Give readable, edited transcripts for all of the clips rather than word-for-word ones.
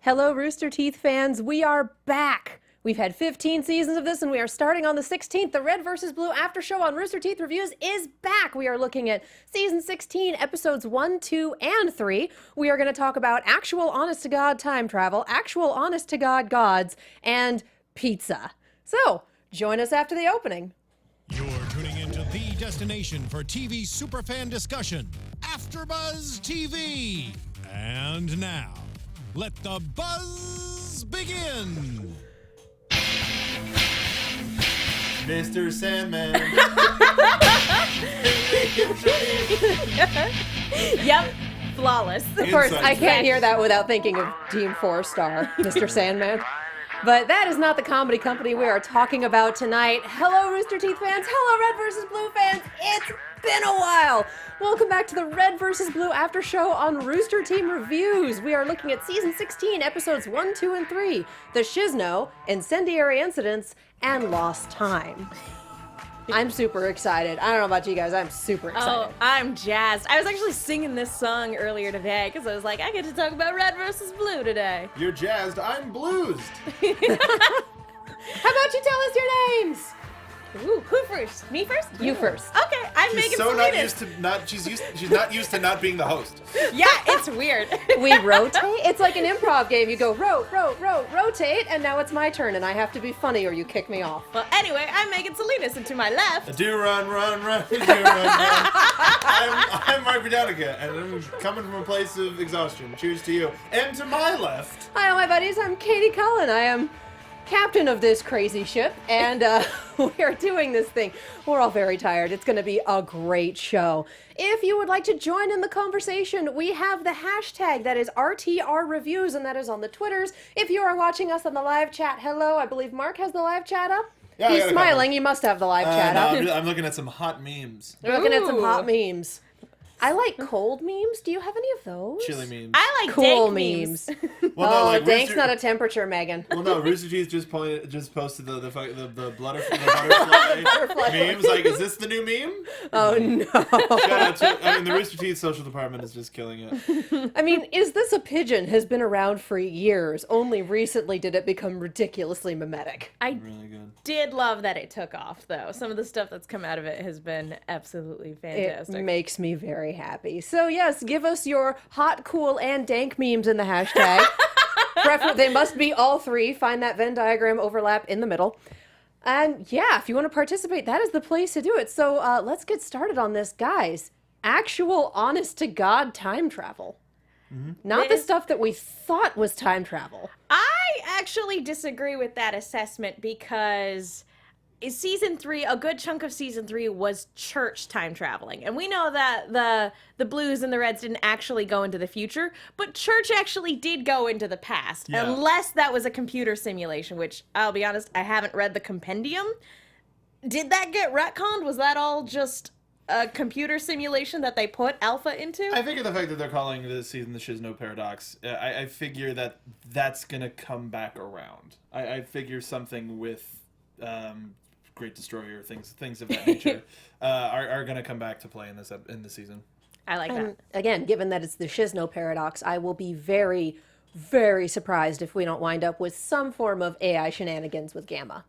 Hello, Rooster Teeth fans. We are back. We've had 15 seasons of this, and we are starting on the 16th. The Red vs. Blue After Show on Rooster Teeth Reviews is back. We are looking at Season 16, Episodes 1, 2, and 3. We are going to talk about actual honest-to-God time travel, actual honest-to-God gods, and pizza. So, join us after the opening. You're tuning into the destination for TV superfan discussion, AFTERBUZZ TV. And now, let the buzz begin. Mr. Sandman. Yep, flawless. Of course, I can't hear that without thinking of Team 4-star, Mr. Sandman. But that is not the comedy company we are talking about tonight. Hello, Rooster Teeth fans. Hello, Red vs. Blue fans. It's been a while. Welcome back to the Red vs. Blue After Show on Rooster Teeth Reviews. We are looking at Season 16, Episodes 1, 2, and 3. The Shizno, Incendiary Incidents, and Lost Time. I'm super excited. I don't know about you guys. I'm super excited. Oh, I'm jazzed. I was actually singing this song earlier today because I was like, I get to talk about Red versus Blue today. You're jazzed. I'm bluesed. How about you tell us your names? Ooh, who first? Me first? You first. Okay, I'm Megan Salinas. She's not used to not being the host. Yeah, it's weird. We rotate? It's like an improv game. You go rotate, and now it's my turn, and I have to be funny or you kick me off. Well, anyway, I'm Megan Salinas, and to my left... Do run, do run, run. I'm Mark Donica, and I'm coming from a place of exhaustion. Cheers to you. And to my left... Hi, my buddies. I'm Katie Cullen. I am captain of this crazy ship, and we're doing this thing. We're all very tired. It's going to be a great show. If you would like to join in the conversation, we have the hashtag that is RTR Reviews, and that is on the Twitters. If you are watching us on the live chat, hello. I believe Mark has the live chat up. Yeah, He's smiling. You must have the live chat up. I'm looking at some hot memes. We're looking at some hot memes. I like cold memes. Do you have any of those? Chili memes. I like cool dank memes. Well, no, like dank's not a temperature, Megan. Well, no, Rooster Teeth just posted the butterfly memes. Like, is this the new meme? Oh, no. Shout out to, the Rooster Teeth social department is just killing it. I mean, is this a pigeon has been around for years. Only recently did it become ridiculously mimetic. I Really good. did love that it took off, though. Some of the stuff that's come out of it has been absolutely fantastic. It makes me very happy. So yes, give us your hot, cool, and dank memes in the hashtag. They must be all three. Find that Venn diagram overlap in the middle. And yeah, if you want to participate, that is the place to do it. So let's get started on this, guys. Actual honest-to-God time travel. Mm-hmm. Not the stuff that we thought was time travel. I actually disagree with that assessment because Season 3, a good chunk of Season 3 was church time traveling. And we know that the Blues and the Reds didn't actually go into the future, but church actually did go into the past. Yeah. Unless that was a computer simulation, which, I'll be honest, I haven't read the compendium. Did that get retconned? Was that all just a computer simulation that they put Alpha into? I figure the fact that they're calling this season the Shizno Paradox, I figure that that's going to come back around. I figure something with Great Destroyer, things of that nature, are going to come back to play in this season. I like that. Again, given that it's the Shizno Paradox, I will be very, very surprised if we don't wind up with some form of AI shenanigans with Gamma.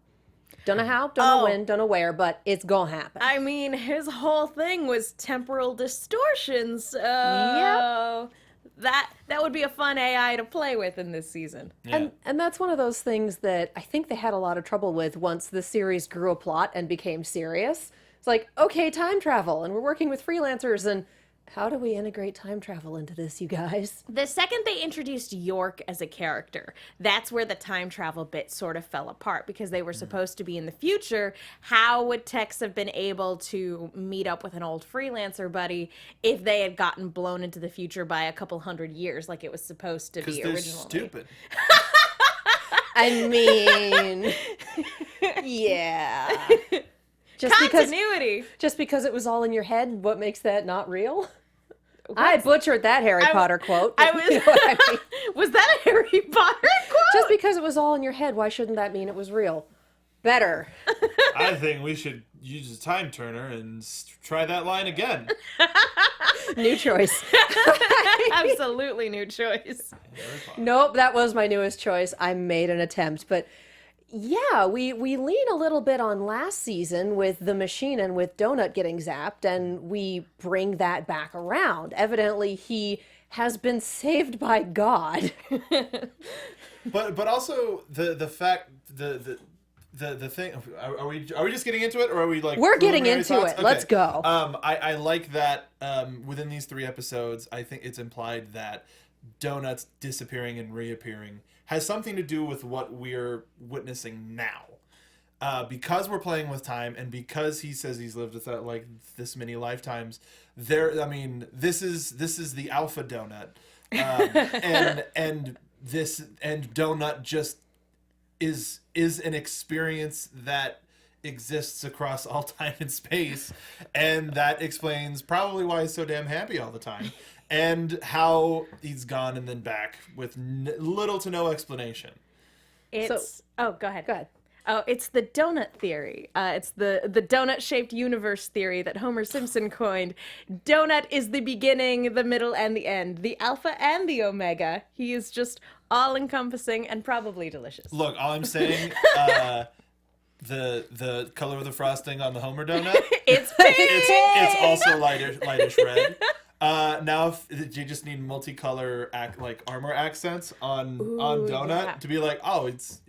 Don't know how, don't know when, don't know where, but it's gonna happen. I mean, his whole thing was temporal distortions, so yep. that would be a fun AI to play with in this season. Yeah. And that's one of those things that I think they had a lot of trouble with once the series grew a plot and became serious. It's like, okay, time travel, and we're working with freelancers, and how do we integrate time travel into this, you guys? The second they introduced York as a character, that's where the time travel bit sort of fell apart, because they were supposed to be in the future. How would Tex have been able to meet up with an old freelancer buddy if they had gotten blown into the future by a couple hundred years like it was supposed to be originally? Because they're stupid. I mean, yeah. Continuity. Just because it was all in your head, what makes that not real? I butchered that Harry Potter quote. You know what I mean? Was that a Harry Potter quote? Just because it was all in your head, why shouldn't that mean it was real? Better. I think we should use a time turner and try that line again. New choice. Absolutely new choice. Nope, that was my newest choice. I made an attempt, but yeah, we lean a little bit on last season with the machine and with Donut getting zapped, and we bring that back around. Evidently, he has been saved by God. But also the fact the thing, are we just getting into it, or are we like we're getting into thoughts? it. Okay. Let's go. I like that within these 3 episodes, I think it's implied that Donut's disappearing and reappearing has something to do with what we're witnessing now. Because we're playing with time, and because he says he's lived without like this many lifetimes, this is the alpha donut, and donut just is an experience that exists across all time and space, and that explains probably why he's so damn happy all the time, and how he's gone and then back with little to no explanation. Oh, go ahead. Go ahead. Oh, it's the donut theory. It's the donut-shaped universe theory that Homer Simpson coined. Donut is the beginning, the middle, and the end. The alpha and the omega. He is just all-encompassing and probably delicious. Look, all I'm saying, the color of the frosting on the Homer donut, It's pink! it's also lightish red. Now, if you just need multicolor armor accents on donut yeah. to be like, oh, he's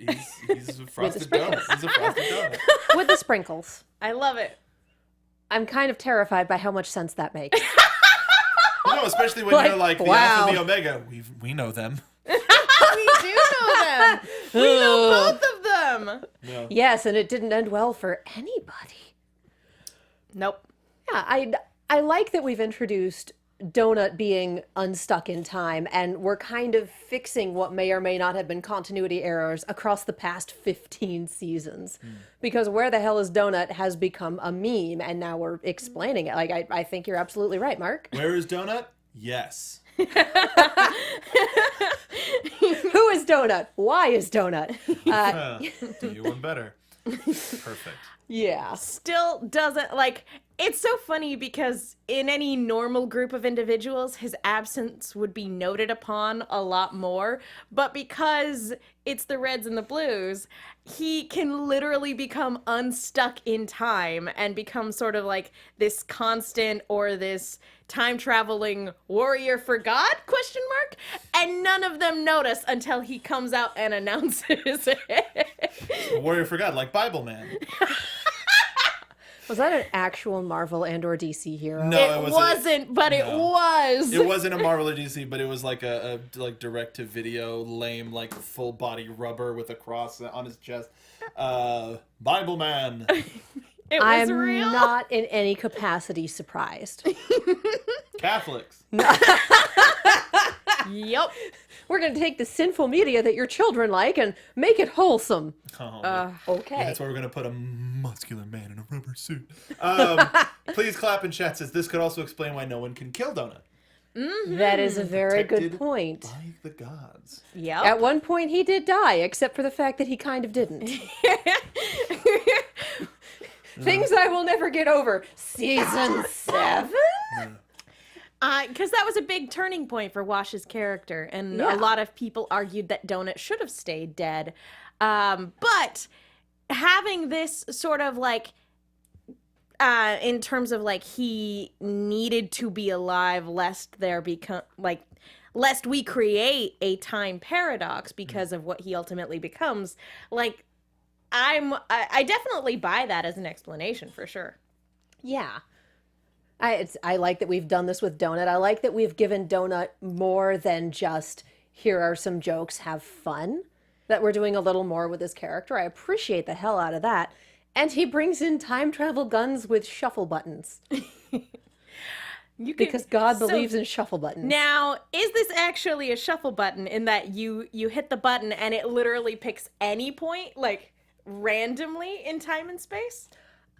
a frosted donut. He's a frosted donut. With the sprinkles. I love it. I'm kind of terrified by how much sense that makes. No, especially when you're like the alpha and the omega. We know them. We do know them. We know both of them. No. Yes, and it didn't end well for anybody. Nope. Yeah, I like that we've introduced Donut being unstuck in time, and we're kind of fixing what may or may not have been continuity errors across the past 15 seasons. Because where the hell is Donut has become a meme, and now we're explaining it. Like, I think you're absolutely right, Mark. Where is donut? Yes. Who is Donut? Why is Donut? Do you one better. Perfect. Yeah. Still doesn't, like, it's so funny because in any normal group of individuals, his absence would be noted upon a lot more. But because it's the Reds and the Blues, he can literally become unstuck in time and become sort of like this constant or this time-traveling warrior for God, ? And none of them notice until he comes out and announces it. A warrior for God, like Bible Man. Was that an actual Marvel and or DC hero? No, It wasn't, but it was. It wasn't a Marvel or DC, but it was like a direct to video, lame, like full body rubber with a cross on his chest. Bible Man. It was I'm real. not in any capacity surprised. Catholics. Yep. We're going to take the sinful media that your children like and make it wholesome. Oh, Okay. that's why we're going to put a muscular man in a rubber suit. Please clap in chat says this could also explain why no one can kill Donut. That is a very good Protected point. By the gods. Yep. At one point he did die, except for the fact that he kind of didn't. Things I will never get over. Season 7? Because that was a big turning point for Wash's character, and Yeah. a lot of people argued that Donut should have stayed dead. But having this sort of like, in terms of like he needed to be alive lest we create a time paradox because of what he ultimately becomes. Like, I definitely buy that as an explanation for sure. Yeah. I like that we've done this with Donut. I like that we've given Donut more than just, here are some jokes, have fun. That we're doing a little more with his character. I appreciate the hell out of that. And he brings in time travel guns with shuffle buttons. Because God believes in shuffle buttons. Now, is this actually a shuffle button in that you hit the button and it literally picks any point, like, randomly in time and space?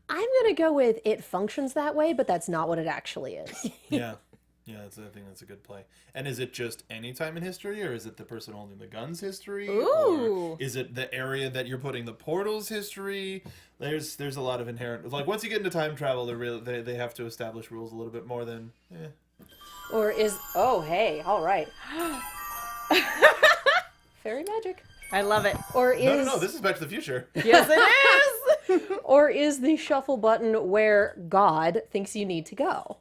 I'm going to go with it functions that way, but that's not what it actually is. Yeah. Yeah, I think that's a good play. And is it just any time in history, or is it the person holding the gun's history? Ooh. Or is it the area that you're putting the portal's history? There's a lot of inherent... Like, once you get into time travel, they have to establish rules a little bit more than... Or is... Oh, hey, all right. Fairy magic. I love it. Or is... No, this is Back to the Future. Yes, it is. Or is the shuffle button where God thinks you need to go?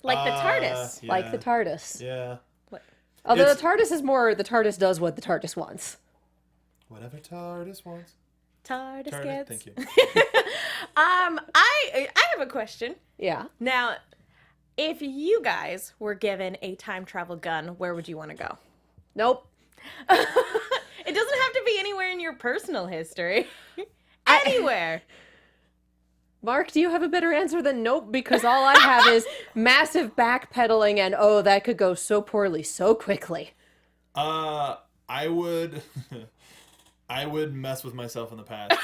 Like the TARDIS. Yeah. Like the TARDIS. Yeah. Although It's- the TARDIS is more, the TARDIS does what the TARDIS wants. Whatever TARDIS wants. TARDIS TARDIS, gets. thank you. I have a question. Yeah. Now, if you guys were given a time travel gun, where would you want to go? Nope. It doesn't have to be anywhere in your personal history. Anywhere. Mark, do you have a better answer than nope? Because all I have is massive backpedaling and, oh, that could go so poorly so quickly. I would... I would mess with myself in the past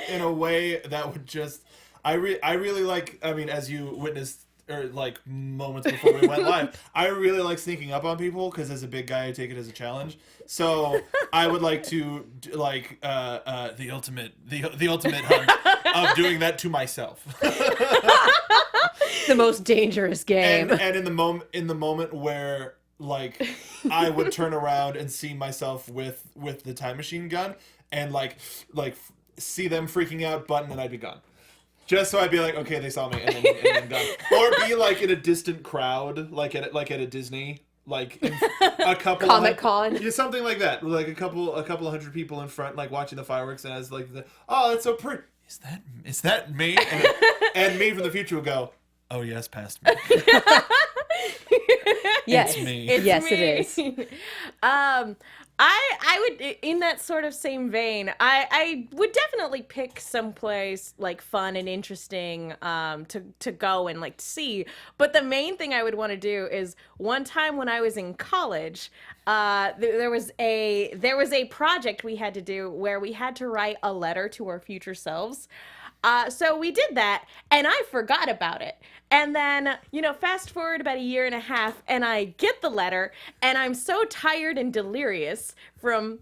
in a way that would just... I really like... I mean, as you witnessed, or like moments before we went live, I really like sneaking up on people because as a big guy, I take it as a challenge. So I would like to like the ultimate hunt of doing that to myself. The most dangerous game. And in the moment where like I would turn around and see myself with the time machine gun and like see them freaking out button and I'd be gone. Just so I'd be like, okay, they saw me, and then done. Or be like in a distant crowd, like at a Disney, like in a couple Comic-Con. Yeah, something like that. Like a couple of hundred people in front, like watching the fireworks, and I was like, oh, that's so pretty. Is that me? And me from the future would go, oh yes, past me. Yes, It's me. Yes, it is. I would, in that sort of same vein, I would definitely pick someplace like fun and interesting to go and like to see. But the main thing I would want to do is one time when I was in college, there was a project we had to do where we had to write a letter to our future selves. So we did that, and I forgot about it. And then, fast forward about a year and a half, and I get the letter, and I'm so tired and delirious from,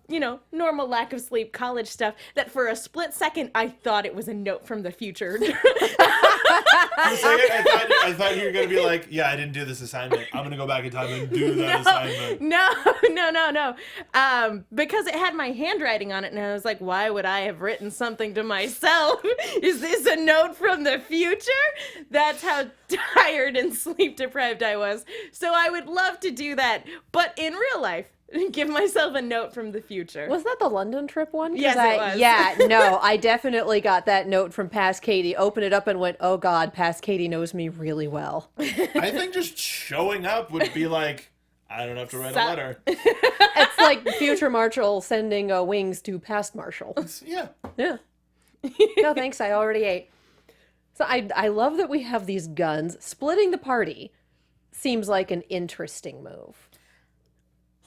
normal lack of sleep, college stuff, that for a split second, I thought it was a note from the future. I thought you were going to be like, yeah, I didn't do this assignment. I'm going to go back in time and do that assignment. No. Because it had my handwriting on it, and I was like, why would I have written something to myself? Is this a note from the future? That's how tired and sleep deprived I was. So I would love to do that, but in real life. Give myself a note from the future. Was that the London trip one? Yes, it was. Yeah, no, I definitely got that note from Past Katie. Opened it up and went, oh God, Past Katie knows me really well. I think just showing up would be like, I don't have to write a letter. It's like future Marshall sending wings to past Marshall. Yeah. Yeah. No, thanks, I already ate. So I love that we have these guns. Splitting the party seems like an interesting move.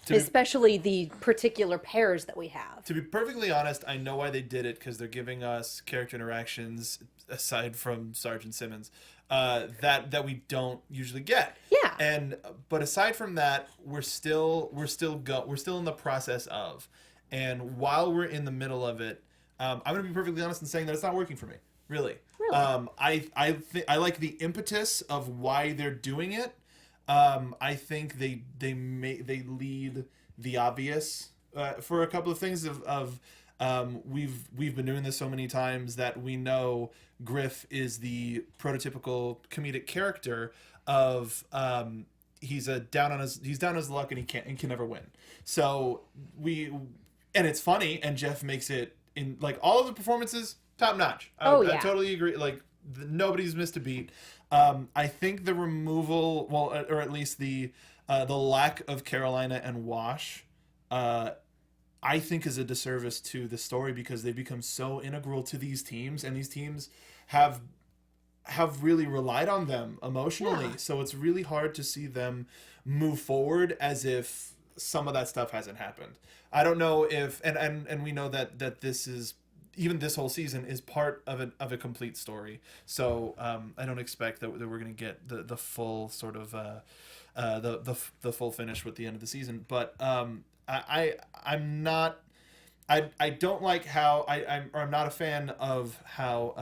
Especially the particular pairs that we have. To be perfectly honest, I know why they did it, because they're giving us character interactions, aside from Sergeant Simmons, that we don't usually get. Yeah. But aside from that, we're still in the process of. And while we're in the middle of it, I'm going to be perfectly honest in saying that it's not working for me. Really. I like the impetus of why they're doing it. I think they lead the obvious for a couple of things of we've been doing this so many times that we know Griff is the prototypical comedic character of he's down on his luck and he can never win. So and it's funny, and Jeff makes it in like all of the performances top notch. I totally agree. Like nobody's missed a beat. I think the removal, or at least the lack of Carolina and Wash, I think is a disservice to the story, because they become so integral to these teams, and these teams have really relied on them emotionally. Yeah. So it's really hard to see them move forward as if some of that stuff hasn't happened. I don't know if, and we know that this is, even this whole season is part of a complete story. So I don't expect that we're going to get the full sort of the full finish with the end of the season. But I'm not. I don't like how I'm not a fan of how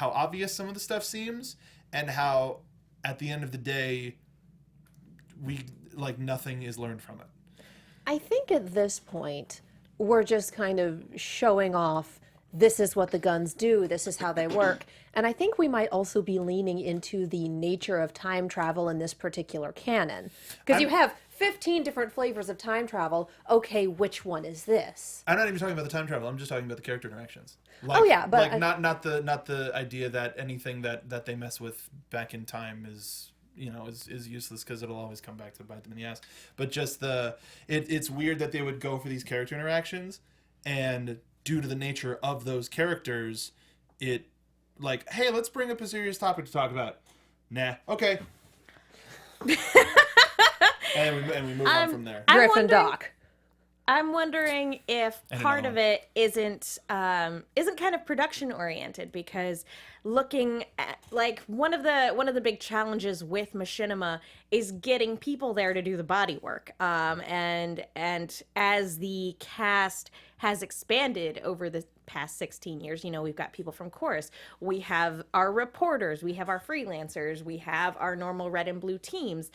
obvious some of the stuff seems, and how at the end of the day nothing is learned from it. I think at this point we're just kind of showing off, this is what the guns do, this is how they work. And I think we might also be leaning into the nature of time travel in this particular canon. Because you have 15 different flavors of time travel. Okay, which one is this? I'm not even talking about the time travel. I'm just talking about the character interactions. Oh yeah, but not the idea that anything that they mess with back in time is useless, because it'll always come back to bite them in the ass. But just it's weird that they would go for these character interactions, and due to the nature of those characters, it hey, let's bring up a serious topic to talk about. Nah, okay. and we move on from there. Griff and Doc. I'm wondering if part of it isn't kind of production oriented, because looking at one of the big challenges with machinima is getting people there to do the body work. And as the cast has expanded over the past 16 years, we've got people from chorus, we have our reporters, we have our freelancers, we have our normal red and blue teams.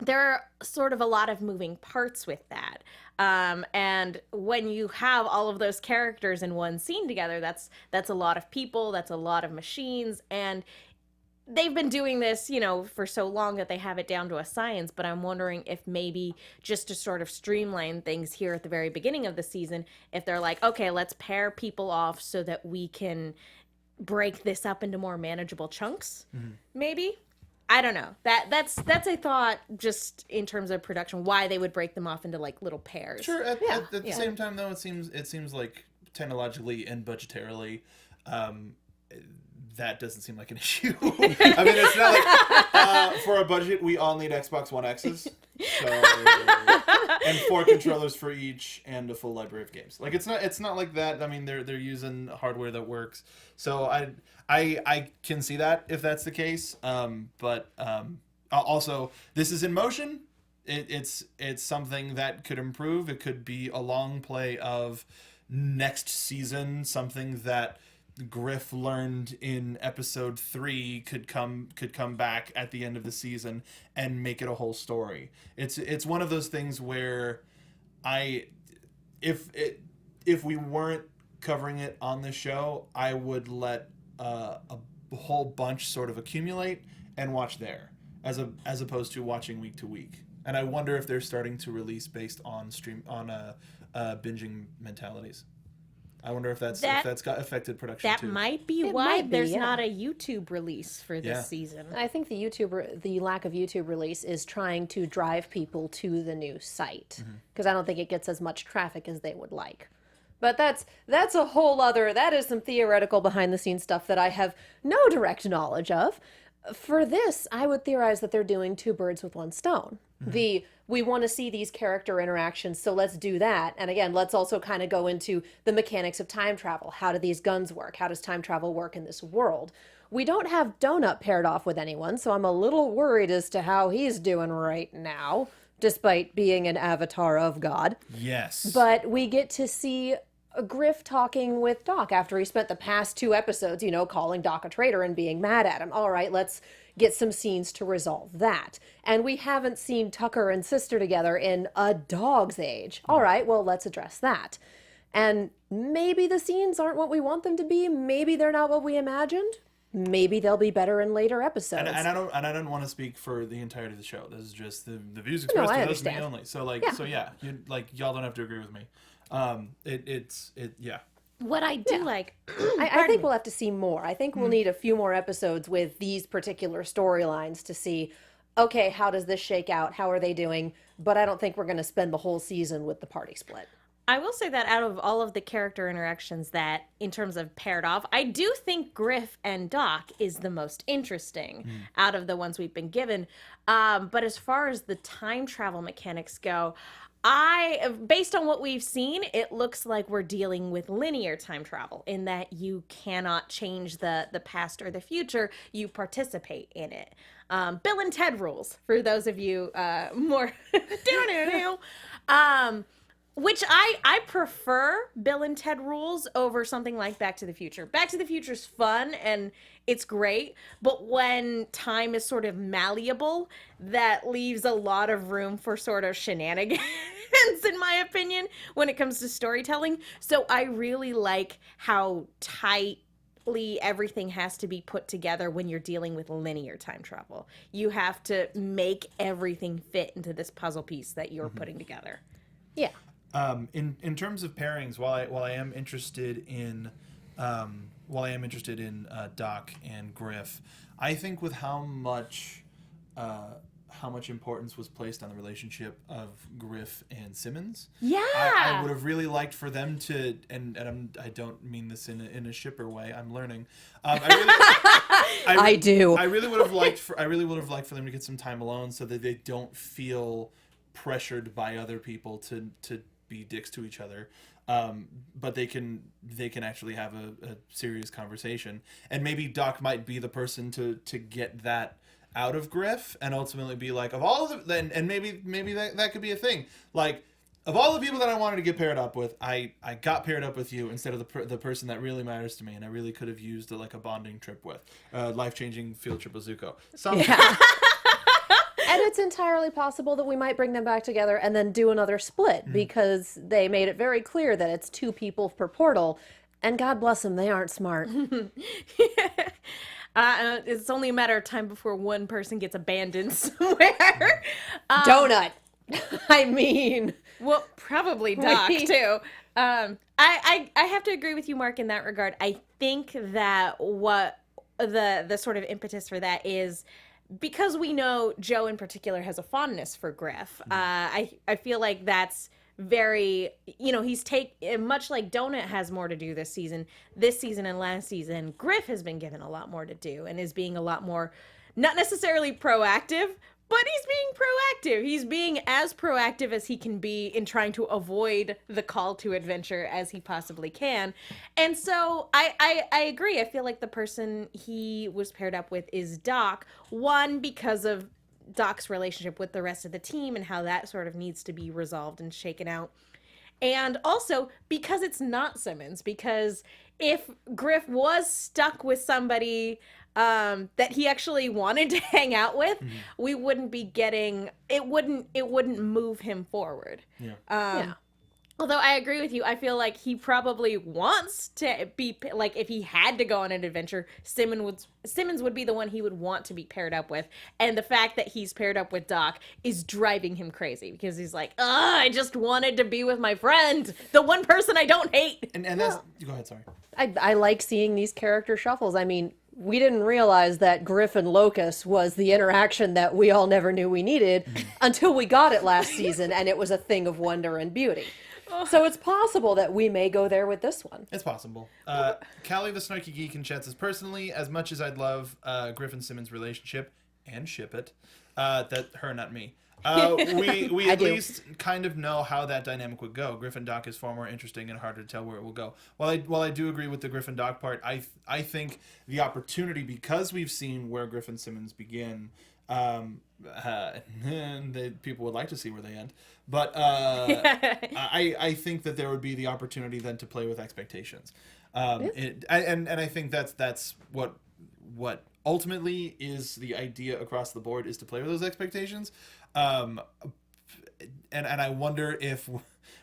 There are sort of a lot of moving parts with that. And when you have all of those characters in one scene together, that's a lot of people, that's a lot of machines, and they've been doing this, for so long that they have it down to a science. But I'm wondering if maybe just to sort of streamline things here at the very beginning of the season, if they're like, okay, let's pair people off so that we can break this up into more manageable chunks, maybe. I don't know. That's a thought, just in terms of production, why they would break them off into little pairs. Sure. At the same time, though, it seems like technologically and budgetarily, that doesn't seem like an issue. I mean, it's not like for a budget we all need Xbox One X's, and 4 controllers for each, and a full library of games. It's not like that. I mean, they're using hardware that works. So I can see that if that's the case. But also, this is in motion. It's something that could improve. It could be a long play of next season, something that Griff learned in episode 3 could come back at the end of the season and make it a whole story. It's one of those things where if we weren't covering it on the show, I would let a whole bunch sort of accumulate and watch there, as opposed to watching week to week. And I wonder if they're starting to release based on binging mentalities. I wonder if that's got affected production too. That might be why there's not a YouTube release for this season. I think the lack of YouTube release is trying to drive people to the new site, because I don't think it gets as much traffic as they would like. But that's a whole other, that is some theoretical behind the scenes stuff that I have no direct knowledge of. For this, I would theorize that they're doing 2 birds with 1 stone. We want to see these character interactions, so let's do that. And again, let's also kind of go into the mechanics of time travel. How do these guns work? How does time travel work in this world? We don't have Donut paired off with anyone, so I'm a little worried as to how he's doing right now, despite being an avatar of God. Yes. But we get to see Griff talking with Doc after he spent the past 2 episodes, calling Doc a traitor and being mad at him. All right, let's get some scenes to resolve that. And we haven't seen Tucker and Sister together in a dog's age. All right, well, let's address that. And maybe the scenes aren't what we want them to be. Maybe they're not what we imagined. Maybe they'll be better in later episodes. And I don't want to speak for the entirety of the show. This is just the views expressed to those me only. So y'all don't have to agree with me. What I do like, I think we'll have to see more. I think we'll need a few more episodes with these particular storylines to see, okay, how does this shake out? How are they doing? But I don't think we're going to spend the whole season with the party split. I will say that out of all of the character interactions that, in terms of paired off, I do think Griff and Doc is the most interesting out of the ones we've been given. But as far as the time travel mechanics go, Based on what we've seen, it looks like we're dealing with linear time travel in that you cannot change the past or the future. You participate in it. Bill and Ted rules, for those of you more which I prefer Bill and Ted rules over something like Back to the Future. Back to the Future's fun and it's great, but when time is sort of malleable, that leaves a lot of room for sort of shenanigans, in my opinion, when it comes to storytelling. So I really like how tightly everything has to be put together when you're dealing with linear time travel. You have to make everything fit into this puzzle piece that you're putting together. Yeah. In terms of pairings, while I am interested in Doc and Griff, I think with how much importance was placed on the relationship of Griff and Simmons, I would have really liked for them to, I don't mean this in a shipper way. I'm learning. I do. I really would have liked for them to get some time alone so that they don't feel pressured by other people to be dicks to each other, but they can actually have a serious conversation, and maybe Doc might be the person to get that out of Griff and ultimately be like, of all of them, and maybe that could be a thing, like, of all the people that I wanted to get paired up with, I got paired up with you instead of the person that really matters to me, and I really could have used a bonding trip with, life-changing field trip with Zuko. Yeah. And it's entirely possible that we might bring them back together and then do another split because they made it very clear that it's 2 people per portal. And God bless them, they aren't smart. It's only a matter of time before one person gets abandoned somewhere. Donut. I mean. Well, probably Doc, too. I have to agree with you, Mark, in that regard. I think that what the sort of impetus for that is, because we know Joe in particular has a fondness for Griff, I feel like that's very, he's much like Donut has more to do this season and last season, Griff has been given a lot more to do and is being a lot more, not necessarily proactive, but he's being proactive. He's being as proactive as he can be in trying to avoid the call to adventure as he possibly can. And so I agree. I feel like the person he was paired up with is Doc. One, because of Doc's relationship with the rest of the team and how that sort of needs to be resolved and shaken out. And also because it's not Simmons. Because if Griff was stuck with somebody that he actually wanted to hang out with, we wouldn't be getting it. Wouldn't move him forward. Yeah. Although I agree with you, I feel like he probably wants to be, like, if he had to go on an adventure, Simmons would be the one he would want to be paired up with. And the fact that he's paired up with Doc is driving him crazy because he's like, I just wanted to be with my friend, the one person I don't hate. And that's, go ahead, sorry. I like seeing these character shuffles. I mean, we didn't realize that Griff and Locust was the interaction that we all never knew we needed until we got it last season, and it was a thing of wonder and beauty. So it's possible that we may go there with this one. It's possible. Callie the Snarky Geek in chat says, personally, as much as I'd love Griff and Simmons' relationship, and ship it, that her, not me, we at least kind of know how that dynamic would go. Griff and Doc is far more interesting and harder to tell where it will go. While I do agree with the Griff and Doc part, I think the opportunity, because we've seen where Griff and Simmons begin, and people would like to see where they end, but I think that there would be the opportunity then to play with expectations, and I think that's what ultimately is the idea across the board, is to play with those expectations, and I wonder if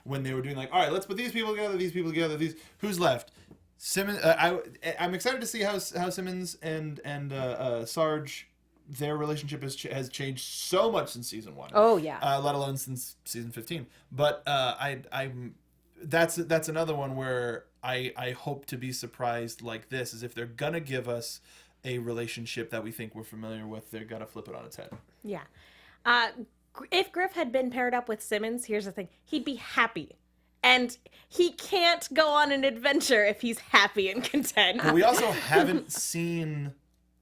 when they were doing like, all right, let's put these people together, who's left. Simmons, I'm excited to see how Simmons and Sarge, their relationship has changed so much since season 1. Oh yeah. Let alone since season 15. But that's another one where I hope to be surprised like this, is if they're gonna give us a relationship that we think we're familiar with, they're gonna flip it on its head. Yeah. If Griff had been paired up with Simmons, here's the thing: he'd be happy. And he can't go on an adventure if he's happy and content. But we also haven't seen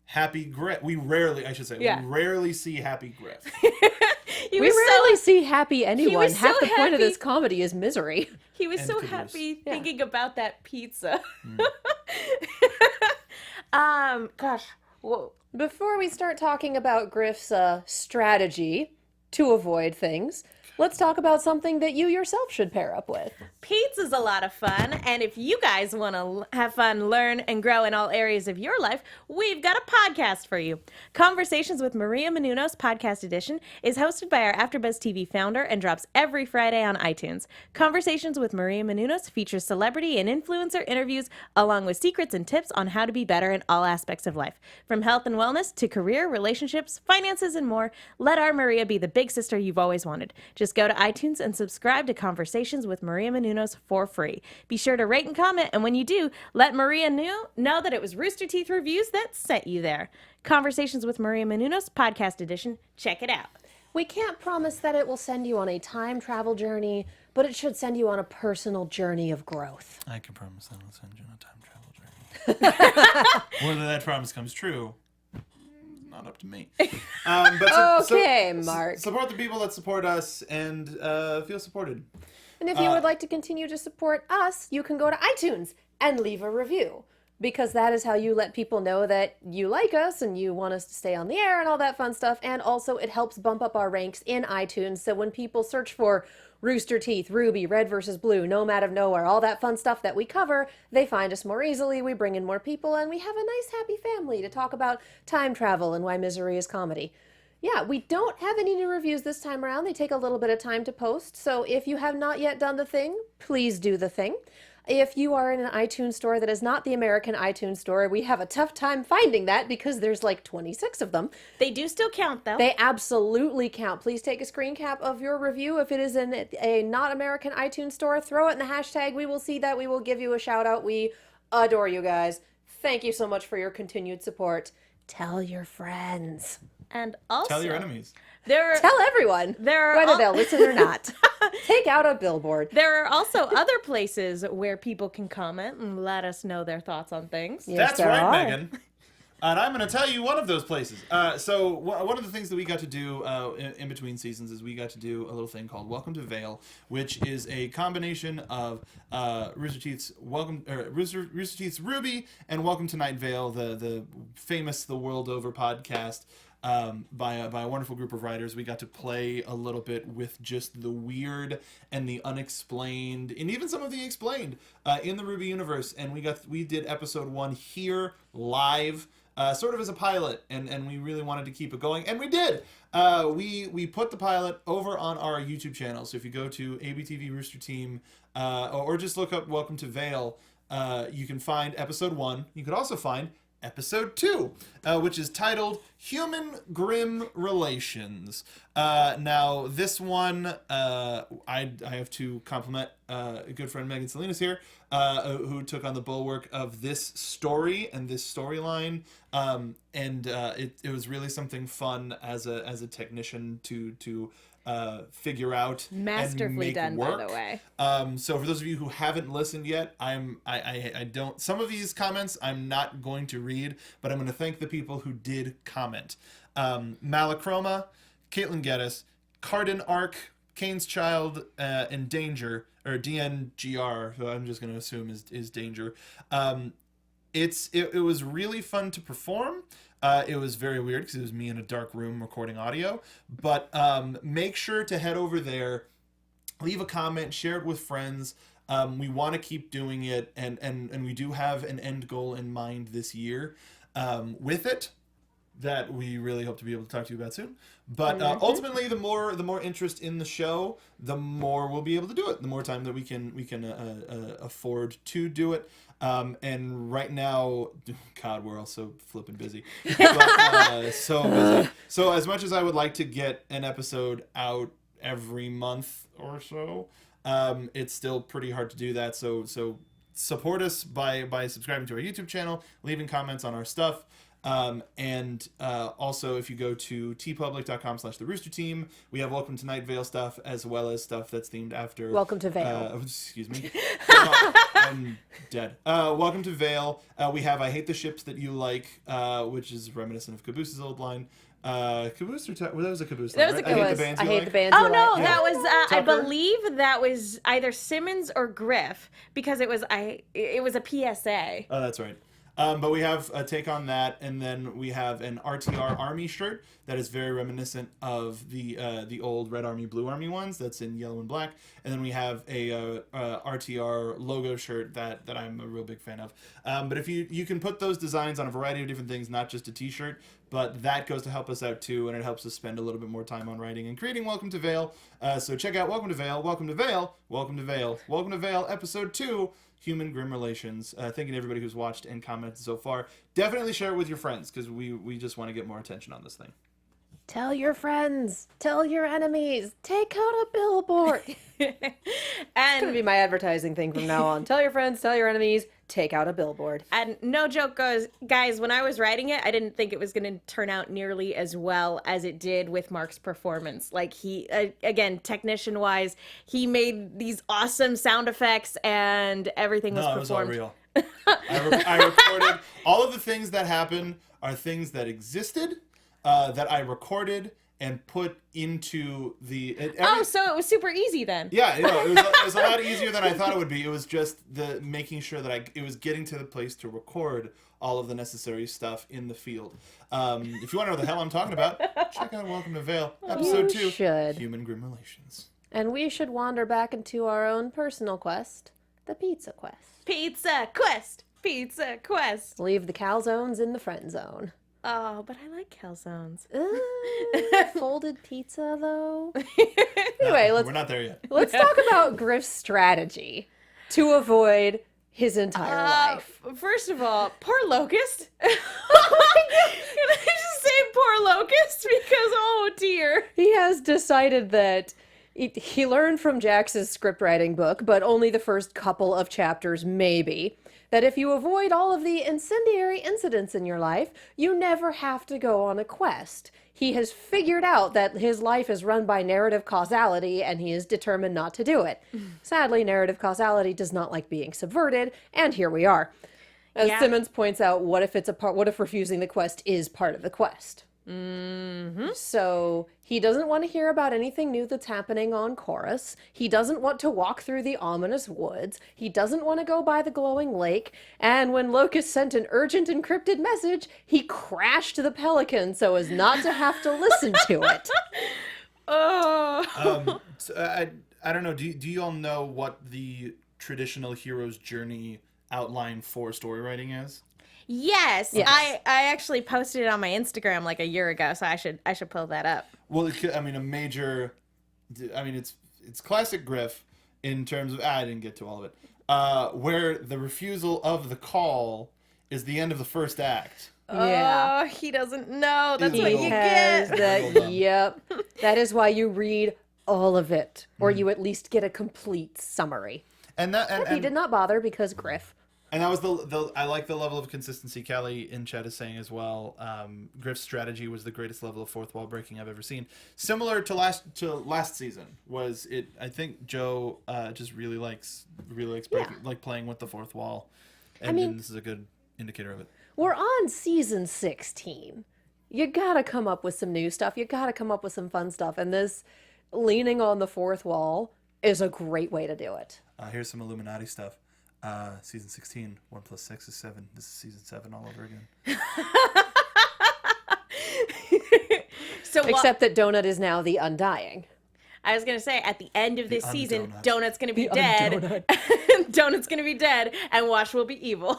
Happy Griff. We rarely see Happy Griff. He We was rarely see happy anyone. was Half so the point of happy. this comedy is misery. He was And so caboose. happy Yeah. thinking about that pizza. Gosh. Whoa. Before we start talking about Griff's strategy to avoid things, let's talk about something that you yourself should pair up with. Pizza's a lot of fun, and if you guys want to have fun, learn, and grow in all areas of your life, we've got a podcast for you. Conversations with Maria Menounos Podcast Edition is hosted by our AfterBuzz TV founder and drops every Friday on iTunes. Conversations with Maria Menounos features celebrity and influencer interviews along with secrets and tips on how to be better in all aspects of life. From health and wellness to career, relationships, finances, and more, let our Maria be the big sister you've always wanted. Just go to iTunes and subscribe to Conversations with Maria Menounos for free. Be sure to rate and comment, and when you do, let Maria know that it was Rooster Teeth Reviews that sent you there. Conversations with Maria Menounos Podcast Edition. Check it out. We can't promise that it will send you on a time travel journey, but it should send you on a personal journey of growth. I can promise that I'll send you on a time travel journey. Whether that promise comes true, not up to me. Okay, Mark. Support the people that support us and feel supported. And if you would like to continue to support us, you can go to iTunes and leave a review, because that is how you let people know that you like us and you want us to stay on the air and all that fun stuff. And also it helps bump up our ranks in iTunes. So when people search for Rooster Teeth, Ruby, Red vs. Blue, Nomad of Nowhere, all that fun stuff that we cover, they find us more easily. We bring in more people and we have a nice happy family to talk about time travel and why misery is comedy. Yeah, we don't have any new reviews this time around. They take a little bit of time to post. So if you have not yet done the thing, please do the thing. If you are in an iTunes store that is not the American iTunes store, we have a tough time finding that because there's like 26 of them. They do still count, though. They absolutely count. Please take a screen cap of your review. If it is in a not American iTunes store, throw it in the hashtag. We will see that. We will give you a shout out. We adore you guys. Thank you so much for your continued support. Tell your friends. And also, Tell your enemies. Tell everyone, there are whether they'll listen or not. Take out a billboard. There are also other places where people can comment and let us know their thoughts on things. Yes, That's there right, are. Megan. And I'm going to tell you one of those places. So one of the things that we got to do in between seasons is we got to do a little thing called Welcome to Vale, which is a combination of Rooster Teeth's Rooster Teeth's Ruby and Welcome to Night Vale, the famous the world over podcast. By a wonderful group of writers. We got to play a little bit with just the weird and the unexplained, and even some of the explained in the Ruby universe. And we did episode 1 here live, sort of as a pilot, and we really wanted to keep it going, and we did. We put the pilot over on our YouTube channel. So if you go to ABTV Rooster Team, or just look up Welcome to Vale, you can find episode 1. You could also find episode 2, which is titled Human Grim Relations. Now, this one, I have to compliment a good friend Megan Salinas here, who took on the bulwark of this story and this storyline. It was really something fun as a technician to figure out Masterfully and make done, work. by the way. So for those of you who haven't listened yet, I don't, some of these comments I'm not going to read, but I'm going to thank the people who did comment. Malachroma, Caitlin Geddes, Cardin Arc, Kane's Child, and Danger, or DNGR, who I'm just going to assume is Danger. It was really fun to perform. It was very weird because it was me in a dark room recording audio. But make sure to head over there, leave a comment, share it with friends. We want to keep doing it, and we do have an end goal in mind this year with it that we really hope to be able to talk to you about soon. But ultimately, the more interest in the show, the more we'll be able to do it. The more time that we can afford to do it. And right now, God, we're all so flippin' busy. But, so busy. So as much as I would like to get an episode out every month or so, it's still pretty hard to do that. So support us by subscribing to our YouTube channel, leaving comments on our stuff. And also, if you go to tpublic.com/theroosterteam, we have Welcome to Night Vale stuff, as well as stuff that's themed after... Welcome to Vale. Excuse me. I'm dead. Welcome to Vale. We have I Hate the Ships That You Like, which is reminiscent of Caboose's old line. Caboose or that was a Caboose line, That was right? a I Hate Caboose. the Bands I You hate Like. the bands. Oh you no, like. that was I Tucker? believe that was either Simmons or Griff because it was a PSA. Oh, that's right. But we have a take on that, and then we have an RTR Army shirt that is very reminiscent of the old Red Army, Blue Army ones. That's in yellow and black. And then we have a RTR logo shirt that I'm a real big fan of. But if you can put those designs on a variety of different things, not just a T-shirt, but that goes to help us out too, and it helps us spend a little bit more time on writing and creating Welcome to Vale. So check out Welcome to Vale, Welcome to Vale, Welcome to Vale, Welcome to Vale, Episode 2. Human Grim Relations. Thanking everybody who's watched and commented so far. Definitely share it with your friends, because we just want to get more attention on this thing. Tell your friends. Tell your enemies. Take out a billboard. It's going to be my advertising thing from now on. Tell your friends, tell your enemies, take out a billboard. And no joke guys, when I was writing it, I didn't think it was going to turn out nearly as well as it did with Mark's performance. Like he, again, technician-wise, he made these awesome sound effects and everything was performed. No, it was all real. I recorded all of the things that happen are things that existed, that I recorded and put into the... So it was super easy then. Yeah, it was a lot easier than I thought it would be. It was just the making sure that it was getting to the place to record all of the necessary stuff in the field. If you want to know what the hell I'm talking about, check out Welcome to Vale, Episode 2, should. Human Grim Relations. And we should wander back into our own personal quest, the pizza quest. Pizza quest! Pizza quest! Leave the calzones in the friend zone. Oh, but I like calzones. Folded pizza, though. Anyway, We're not there yet. let's talk about Griff's strategy to avoid his entire life. First of all, poor Locust. Can I just say poor Locust? Because, oh dear. He has decided that he learned from Jax's script writing book, but only the first couple of chapters maybe, that if you avoid all of the incendiary incidents in your life, you never have to go on a quest. He has figured out that his life is run by narrative causality, and he is determined not to do it. Sadly, narrative causality does not like being subverted, and here we are. As Simmons points out, what if refusing the quest is part of the quest? Mm-hmm. So he doesn't want to hear about anything new that's happening on Chorus. He doesn't want to walk through the ominous woods. He doesn't want to go by the glowing lake. And when Locust sent an urgent encrypted message, he crashed the Pelican so as not to have to listen to it. Oh. So I don't know. Do you all know what the traditional hero's journey outline for story writing is? Yes. I actually posted it on my Instagram like a year ago, so I should pull that up. Well, it's classic Griff in terms of I didn't get to all of it. Where the refusal of the call is the end of the first act. Yeah. Oh, he doesn't know. That's He's what like, you Has get. that, yep. That is why you read all of it, or you at least get a complete summary. And He did not bother because Griff. And that was I like the level of consistency Callie in chat is saying as well. Griff's strategy was the greatest level of fourth wall breaking I've ever seen. Similar to last season was it. I think Joe just really likes breaking, like playing with the fourth wall, and this is a good indicator of it. We're on season 16. You gotta come up with some new stuff. You gotta come up with some fun stuff. And this leaning on the fourth wall is a great way to do it. Here's some Illuminati stuff. Season 16, 1 + 6 is 7. This is season 7 all over again. Except that Donut is now the Undying. I was going to say, at the end of this season, Undonut. Donut's going to be dead. Donut's going to be dead, and Wash will be evil.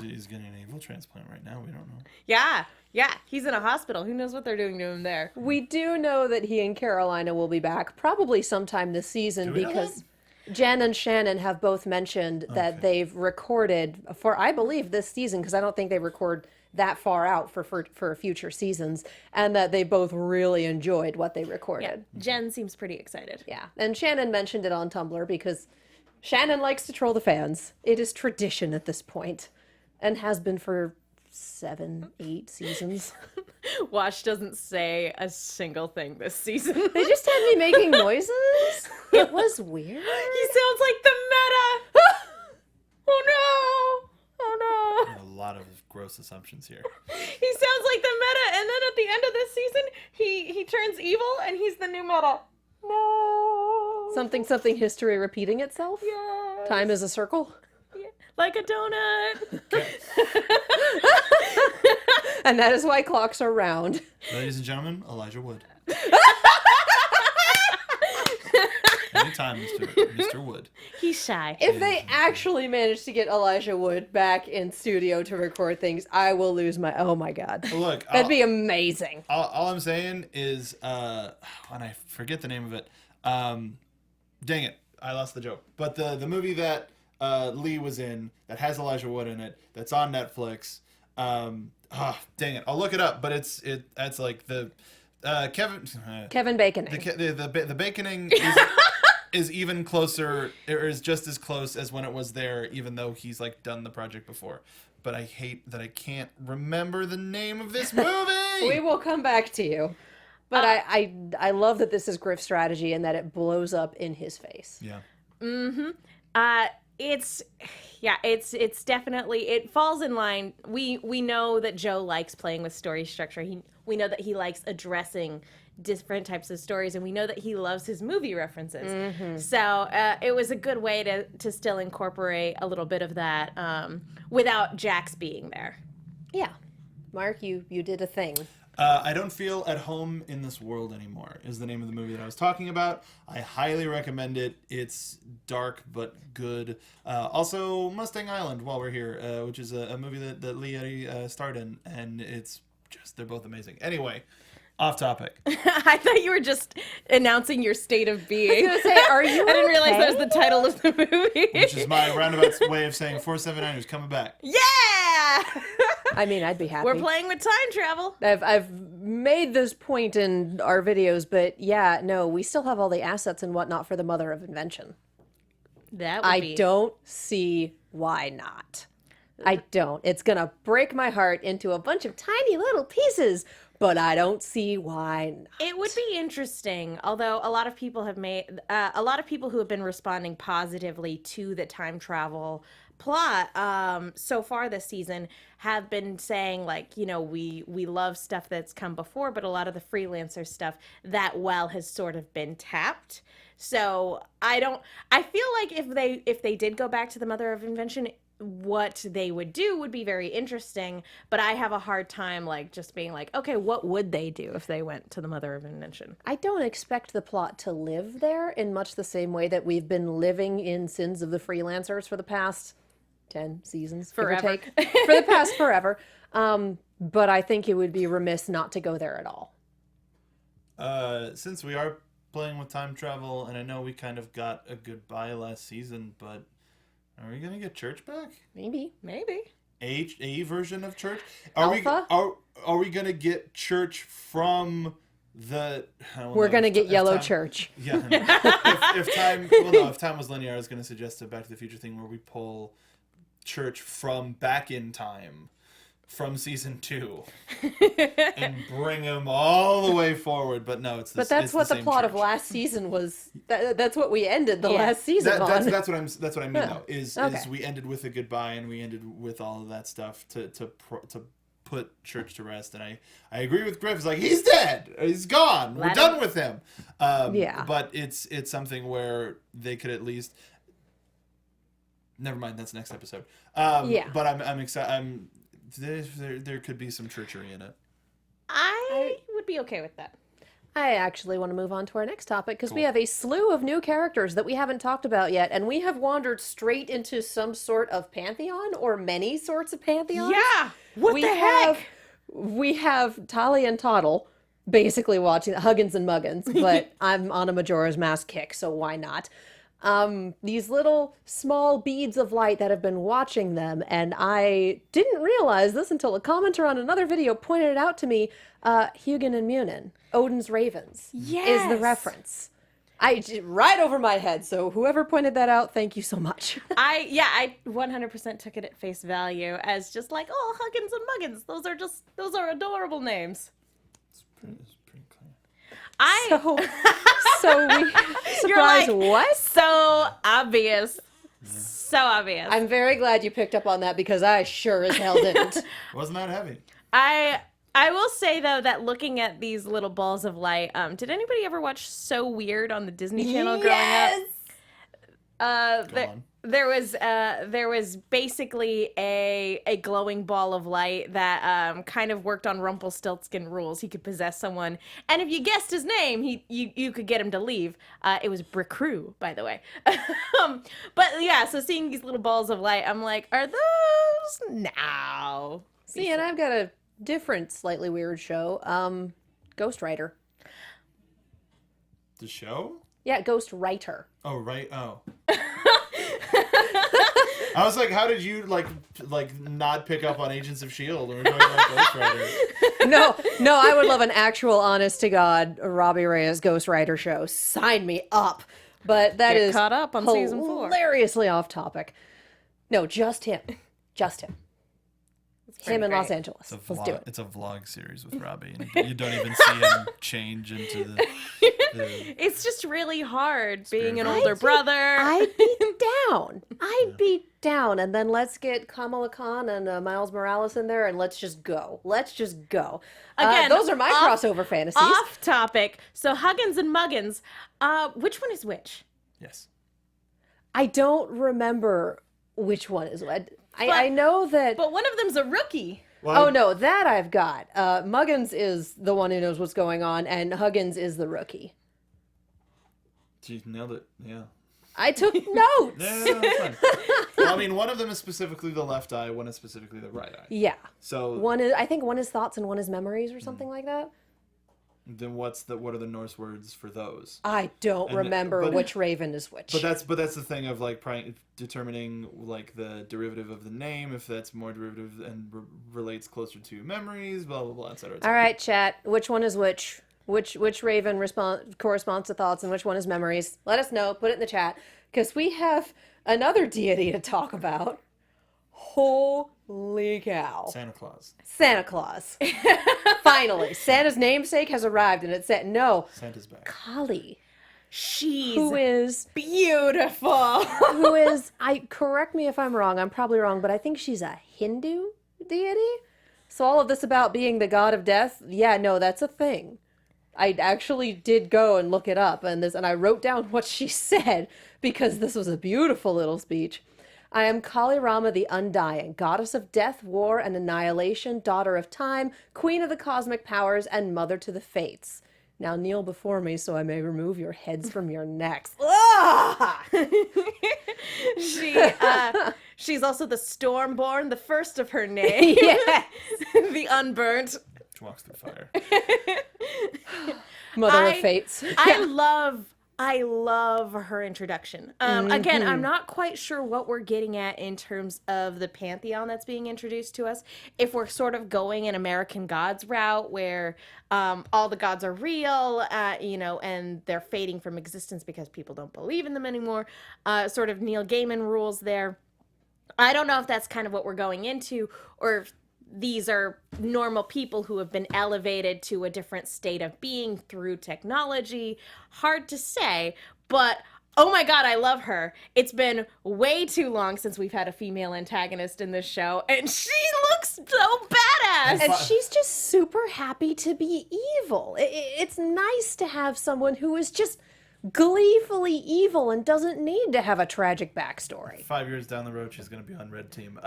He's getting an evil transplant right now. We don't know. Yeah, he's in a hospital. Who knows what they're doing to him there? We do know that he and Carolina will be back probably sometime this season because Jen and Shannon have both mentioned that they've recorded for, I believe, this season, because I don't think they record that far out for future seasons, and that they both really enjoyed what they recorded. Yeah, Jen seems pretty excited. Yeah, and Shannon mentioned it on Tumblr because Shannon likes to troll the fans. It is tradition at this point. and has been for 7, 8 seasons. Wash doesn't say a single thing this season. They just had me making noises. It was weird. He sounds like the meta. Oh no! Oh no! A lot of gross assumptions here. He sounds like the meta, and then at the end of this season, he turns evil, and he's the new meta. No. Something history repeating itself. Yeah. Time is a circle. Yeah. Like a donut. And that is why clocks are round. Ladies and gentlemen, Elijah Wood. Anytime, Mr. Wood. He's shy. If they actually manage to get Elijah Wood back in studio to record things, I will lose my... Oh my god. Look, That'd be amazing. all I'm saying is, and I forget the name of it. Dang it, I lost the joke. But the movie that Lee was in, that has Elijah Wood in it, that's on Netflix. Dang it, I'll look it up. But it's like the Kevin Bacon. the baconing is even closer, or is just as close as when it was there, even though he's like done the project before. But I hate that I can't remember the name of this movie. We will come back to you. But I love that this is Griff's strategy and that it blows up in his face. Yeah. Mm-hmm. It's definitely, it falls in line. We know that Joe likes playing with story structure. We know that he likes addressing different types of stories, and we know that he loves his movie references. Mm-hmm. So it was a good way to still incorporate a little bit of that without Jax being there. Yeah. Mark, you did a thing. I Don't Feel at Home in This World Anymore is the name of the movie that I was talking about. I highly recommend it. It's dark but good. Also, Mustang Island, while we're here, which is a movie that Lee starred in, and it's just, they're both amazing. Anyway, off topic. I thought you were just announcing your state of being. I was gonna say, are you I didn't realize okay? that was the title of the movie. Which is my roundabout way of saying 479ers coming back. Yeah! I mean, I'd be happy. We're playing with time travel. I've made this point in our videos, but yeah, no, we still have all the assets and whatnot for the Mother of Invention. That would be... I don't see why not. I don't. It's gonna break my heart into a bunch of tiny little pieces, but I don't see why not. It would be interesting, although a lot of people have a lot of people who have been responding positively to the time travel plot so far this season have been saying, like, you know, we love stuff that's come before, but a lot of the freelancer stuff, that well has sort of been tapped. So I feel like if they did go back to the Mother of Invention, what they would do would be very interesting, but I have a hard time like just being like, okay, what would they do if they went to the Mother of Invention? I don't expect the plot to live there in much the same way that we've been living in Sins of the Freelancers for the past 10 seasons, Forever. give or take, for the past forever. But I think it would be remiss not to go there at all. Since we are playing with time travel, and I know we kind of got a goodbye last season, but are we gonna get Church back? Maybe. A version of Church? Alpha? Are we gonna get Church from the? We're gonna get Yellow Church. Yeah. if time was linear, I was gonna suggest a Back to the Future thing where we pull Church from back in time, from season 2, and bring him all the way forward. But no, it's But that's what the plot of last season was. That's what we ended the last season on. That's what I mean though. Is Okay. we ended with a goodbye, and we ended with all of that stuff to put Church to rest. And I agree with Griff. It's like, he's dead, he's gone, we're done with him. Yeah. But it's something where they could at least. Never mind. That's next episode. Yeah. But I'm excited. There could be some churchery in it. I would be okay with that. I actually want to move on to our next topic because we have a slew of new characters that we haven't talked about yet, and we have wandered straight into some sort of pantheon or many sorts of pantheons. Yeah. What we the have, heck? We have Tali and Toddle basically watching Huggins and Muggins, but I'm on a Majora's Mask kick, so why not? These little small beads of light that have been watching them, and I didn't realize this until a commenter on another video pointed it out to me. Hugin and Munin, Odin's Ravens, is the Yes. reference. Right over my head. So whoever pointed that out, thank you so much. I 100% took it at face value as just like, oh, Huggins and Muggins. Those are adorable names. It's pretty clear. So we surprise like, what? So obvious. So obvious. I'm very glad you picked up on that because I sure as hell didn't. Wasn't that heavy? I will say though that looking at these little balls of light, did anybody ever watch So Weird on the Disney Channel growing up? There was basically a glowing ball of light that kind of worked on Rumpelstiltskin rules. He could possess someone, and if you guessed his name, you could get him to leave. It was Bricrew, by the way. But yeah, so seeing these little balls of light, I'm like, are those now? See, and I've got a different, slightly weird show. Ghost Rider. The show? Yeah, Ghost Writer. Oh, right. Oh. I was like, how did you like not pick up on Agents of S.H.I.E.L.D. when we're talking about Ghost Rider? No, I would love an actual, honest to God, Robbie Reyes Ghost Rider show. Sign me up. But that Get is caught up on season 4. Hilariously off topic. No, just him. Just him. Him in great. Los Angeles. Let's do it. It's a vlog series with Robbie, and you don't even see him change into the It's just really hard being an Spirit. older brother. I'd be down. I'd be down. And then let's get Kamala Khan and Miles Morales in there, and let's just go. Let's just go. Again, those are my crossover fantasies. Off topic. So Huggins and Muggins. Which one is which? Yes. I don't remember which one is what. I know that. But one of them's a rookie. Oh, no, that I've got. Muggins is the one who knows what's going on, and Huggins is the rookie. You nailed it. Yeah. I took notes. Yeah, that's fine. Well, I mean, one of them is specifically the left eye, one is specifically the right eye. Yeah. So I think one is thoughts and one is memories or something like that. then what are the Norse words for those? I don't remember which raven is which. But that's the thing of like determining like the derivative of the name, if that's more derivative and relates closer to memories, blah blah blah, etc. All right, chat. Which one is which? Which raven corresponds to thoughts and which one is memories? Let us know. Put it in the chat because we have another deity to talk about. Holy cow! Santa Claus. Santa Claus. Finally, Santa's namesake has arrived, and it said no. Santa's back. Kali. She's Who is beautiful. who is correct me if I'm wrong, I'm probably wrong, but I think she's a Hindu deity. So all of this about being the god of death, yeah, no, that's a thing. I actually did go and look it up and I wrote down what she said because this was a beautiful little speech. I am Kali Rama the Undying, goddess of death, war, and annihilation, daughter of time, queen of the cosmic powers, and mother to the fates. Now kneel before me so I may remove your heads from your necks. She's also the Stormborn, the first of her name. Yes. The Unburnt. Which walks through fire. Mother of fates. I love her introduction. Again, I'm not quite sure what we're getting at in terms of the pantheon that's being introduced to us. If we're sort of going an American gods route where all the gods are real, and they're fading from existence because people don't believe in them anymore. Sort of Neil Gaiman rules there. I don't know if that's kind of what we're going into, or if these are normal people who have been elevated to a different state of being through technology. Hard to say, but oh my god, I love her. It's been way too long since we've had a female antagonist in this show, and she looks so badass! And she's just super happy to be evil. It's nice to have someone who is just gleefully evil and doesn't need to have a tragic backstory. 5 years down the road, she's going to be on Red Team.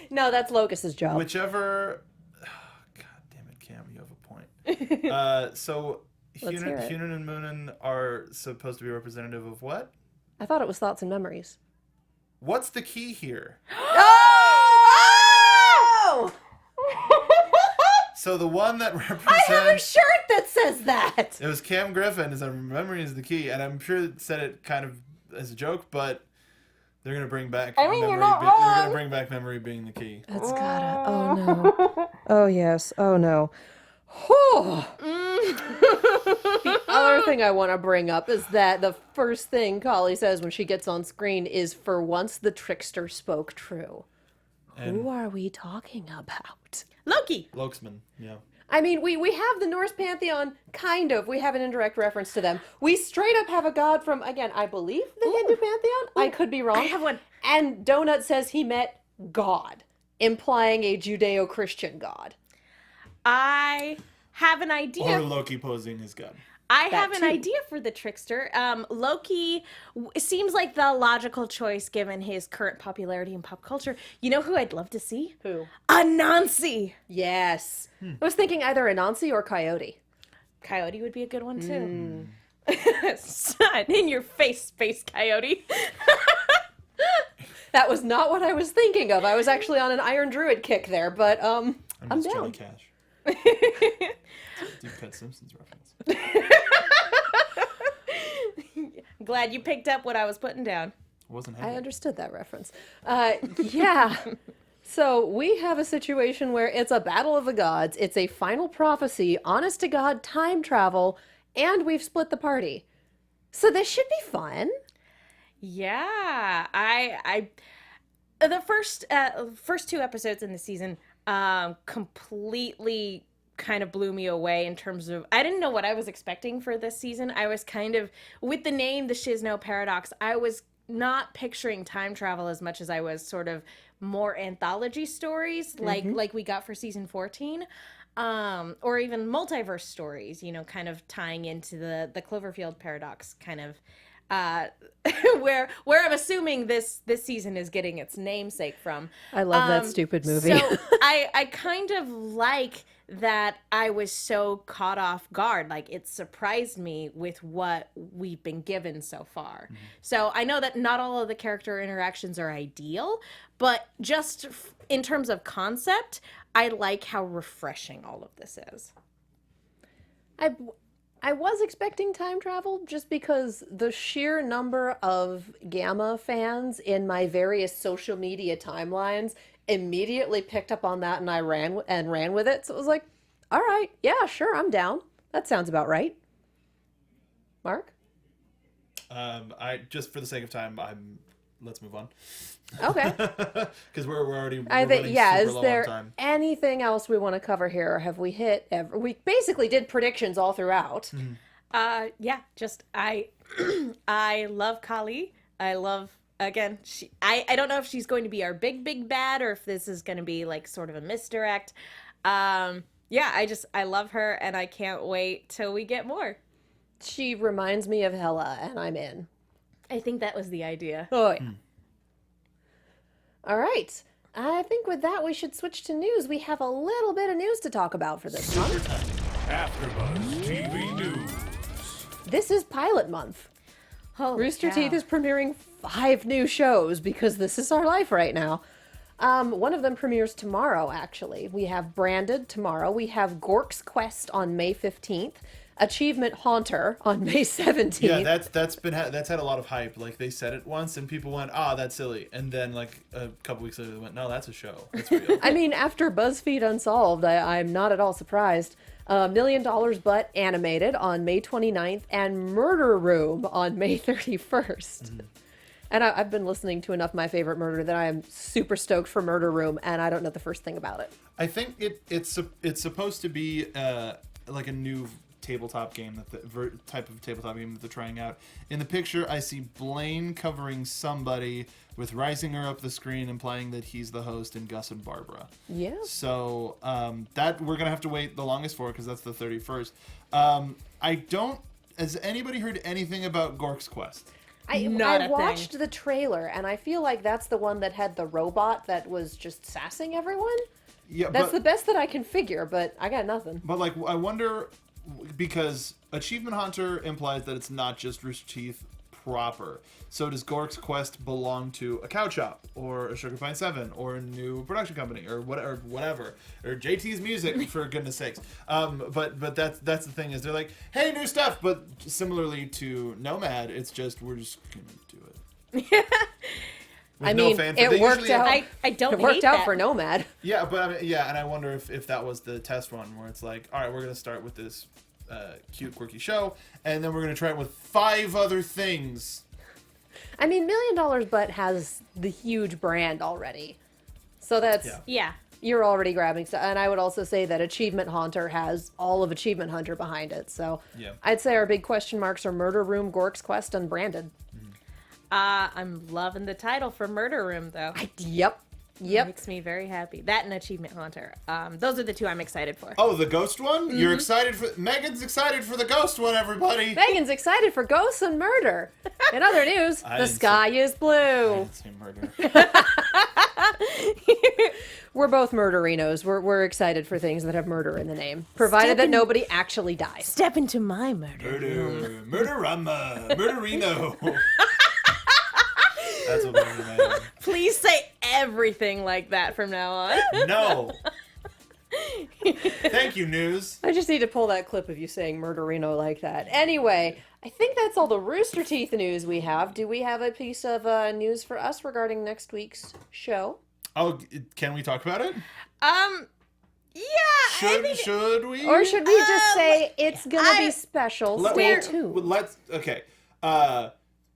No, that's Locust's job. Whichever... God damn it, Cam, you have a point. So, Hunan and Moonan are supposed to be representative of what? I thought it was thoughts and memories. What's the key here? Oh! So the one that represents... I have a shirt that says that! It was Cam Griffin, as I'm remembering, is the key, and I'm sure it said it kind of as a joke, but they're gonna bring back. They're gonna bring back memory being the key. That's gotta. Oh no. Oh yes. Oh no. The other thing I want to bring up is that the first thing Kali says when she gets on screen is, "For once the trickster spoke true." And Who are we talking about? Loki. Loxman, yeah. I mean, we have the Norse pantheon, kind of. We have an indirect reference to them. We straight up have a god from, again, I believe the Hindu pantheon? I could be wrong. I have one. And Donut says he met God, implying a Judeo-Christian god. I have an idea. Or Loki posing as God. I have an too. idea for the trickster. Loki seems like the logical choice given his current popularity in pop culture. You know who I'd love to see? Who? Anansi. Yes. I was thinking either Anansi or Coyote. Coyote would be a good one too. Son, in your face, Space Coyote. That was not what I was thinking of. I was actually on an Iron Druid kick there, but I'm just down. Johnny Cash. Deep Cut Simpsons reference. Glad you picked up what I was putting down. Wasn't I heavy. understood that reference. Yeah. So we have a situation where it's a battle of the gods, it's a final prophecy, honest to God time travel, and we've split the party. So this should be fun. Yeah, I the first two episodes in the season completely kind of blew me away in terms of, I didn't know what I was expecting for this season. I was kind of, with the name The Shizno Paradox, I was not picturing time travel as much as I was sort of more anthology stories like we got for season 14. Or even multiverse stories, you know, kind of tying into the Cloverfield paradox, kind of where I'm assuming this season is getting its namesake from. I love that stupid movie. So I kind of like that I was so caught off guard. Like, it surprised me with what we've been given so far. Mm-hmm. So I know that not all of the character interactions are ideal, but just in terms of concept, I like how refreshing all of this is. I was expecting time travel just because the sheer number of Gamma fans in my various social media timelines immediately picked up on that, and I ran with it. So it was like, all right, yeah, sure, I'm down. That sounds about right. Mark? I just for the sake of time, let's move on. Okay. Because we're already I think, running yeah. super Is low there on time. anything else we want to cover here? Or have we hit? We basically did predictions all throughout. Mm-hmm. Yeah. Just I love Kali. I love, again. I don't know if she's going to be our big bad or if this is going to be like sort of a misdirect. Yeah. I love her, and I can't wait till we get more. She reminds me of Hela, and I'm in. I think that was the idea. Oh yeah. All right. I think with that, we should switch to news. We have a little bit of news to talk about for this month. AfterBuzz TV News. This is pilot month. Holy Rooster cow. Teeth is premiering 5 new shows because this is our life right now. One of them premieres tomorrow, actually. We have Branded tomorrow. We have Gork's Quest on May 15th. Achievement Haunter on May 17th. Yeah, that's had a lot of hype. Like, they said it once and people went, that's silly. And then like a couple weeks later they went, no, that's a show. That's real. I mean, after BuzzFeed Unsolved, I'm not at all surprised. $1 Million But animated on May 29th and Murder Room on May 31st. Mm-hmm. And I've been listening to enough My Favorite Murder that I am super stoked for Murder Room, and I don't know the first thing about it. I think it's supposed to be like a new tabletop game type of tabletop game that they're trying out. In the picture, I see Blaine covering somebody with Risinger up the screen, implying that he's the host, and Gus and Barbara. Yeah. So that we're gonna have to wait the longest for because that's the 31st. Has anybody heard anything about Gork's Quest? I Not a thing. watched the trailer, and I feel like that's the one that had the robot that was just sassing everyone. Yeah, That's the best that I can figure, but I got nothing. But like, I wonder, because Achievement Hunter implies that it's not just Rooster Teeth proper. So does Gork's Quest belong to a cow shop or a Sugar Pine 7 or a new production company or whatever or JT's Music for goodness sakes? But that's the thing is they're like, hey, new stuff. But similarly to Nomad, it's just we're just gonna do it. I no mean, fanfare. it They worked usually out. have- I don't It worked hate out that. for Nomad. Yeah, but I mean, yeah, and I wonder if that was the test one where it's like, all right, we're gonna start with this cute, quirky show, and then we're gonna try it with 5 other things. I mean, $1 Million Butt has the huge brand already. So that's, Yeah. Yeah. you're already grabbing stuff. And I would also say that Achievement Hunter has all of Achievement Hunter behind it. So Yeah. I'd say our big question marks are Murder Room, Gork's Quest, Unbranded. I'm loving the title for Murder Room, though. Yep. Yep. Makes me very happy. That and Achievement Hunter. Those are the 2 I'm excited for. Oh, the ghost one? You're excited for... Megan's excited for the ghost one, everybody! Megan's excited for Ghosts and Murder. In other news, I the didn't sky is blue. Say murder. We're both murderinos. We're excited for things that have murder in the name, provided that nobody actually dies. Step into my murder. Murder. Murderama. Murderino. That's what we're gonna Please say everything like that from now on. No. Thank you, news. I just need to pull that clip of you saying murderino like that. Anyway, I think that's all the Rooster Teeth news we have. Do we have a piece of news for us regarding next week's show? Oh, can we talk about it? Yeah. I think Should we? Or should we just say it's gonna be special? Stay tuned. Let's. Okay.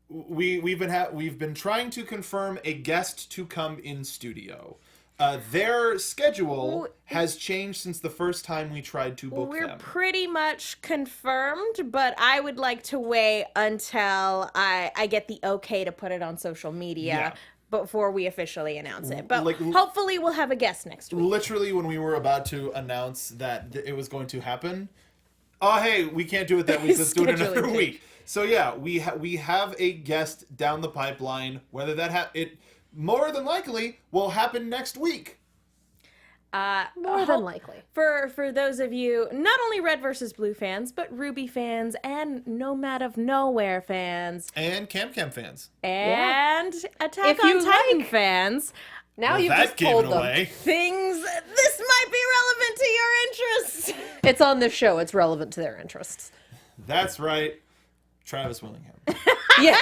We've been trying to confirm a guest to come in studio. Their schedule has changed since the first time we tried to book we're them. pretty much confirmed, but I would like to wait until I get the okay to put it on social media before we officially announce it. But hopefully we'll have a guest next week. Literally, when we were about to announce that it was going to happen, oh hey, we can't do it that week. Let's do it another Scheduling week. So yeah, we have a guest down the pipeline. Whether that it more than likely will happen next week. More than likely. For those of you, not only Red versus Blue fans, but Ruby fans and Nomad of Nowhere fans And Cam fans. and Attack If you on Titan like- fans, Now Well, you've that just gave told it them. away. things this might be relevant to your interests. It's on this show. It's relevant to their interests. That's right, Travis Willingham. Yeah.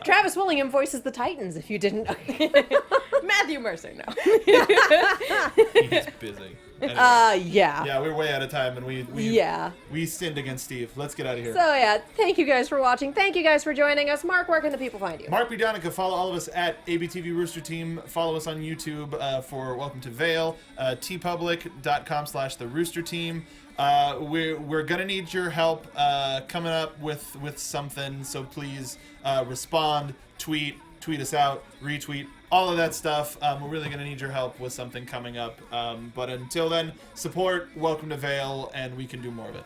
Travis Willingham voices the Titans, if you didn't know. Matthew Mercer, no. He's busy. Anyway, Yeah. yeah, we're way out of time, and we sinned against Steve. Let's get out of here. So yeah, thank you guys for watching. Thank you guys for joining us. Mark, where can the people find you? Mark B. Donica, follow all of us at ABTV Rooster Team. Follow us on YouTube for Welcome to Vale. tpublic.com/The Rooster Team. We're gonna need your help coming up with something. So please respond, tweet us out, retweet, all of that stuff. We're really gonna need your help with something coming up. But until then, support Welcome to Vale, and we can do more of it.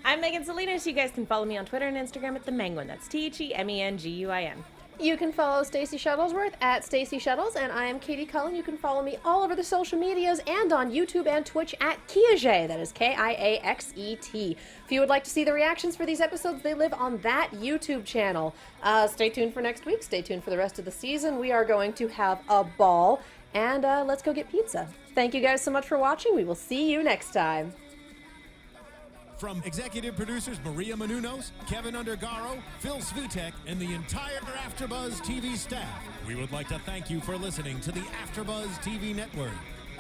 I'm Megan Salinas. You guys can follow me on Twitter and Instagram at TheMenguin. That's TheMenguin. You can follow Stacey Shuttlesworth at Stacey Shuttles, and I am Katie Cullen. You can follow me all over the social medias and on YouTube and Twitch at Kiaxet. That is Kiaxet. If you would like to see the reactions for these episodes, they live on that YouTube channel. Stay tuned for next week. Stay tuned for the rest of the season. We are going to have a ball, and let's go get pizza. Thank you guys so much for watching. We will see you next time. From executive producers Maria Menounos, Kevin Undergaro, Phil Svitek, and the entire AfterBuzz TV staff, we would like to thank you for listening to the AfterBuzz TV network.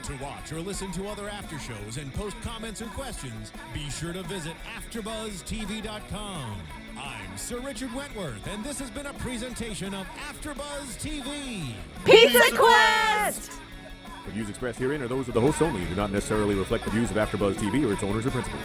To watch or listen to other after shows and post comments or questions, be sure to visit AfterBuzzTV.com. I'm Sir Richard Wentworth, and this has been a presentation of AfterBuzz TV. Pizza Quest! The views expressed herein are those of the hosts only and do not necessarily reflect the views of AfterBuzz TV or its owners or principals.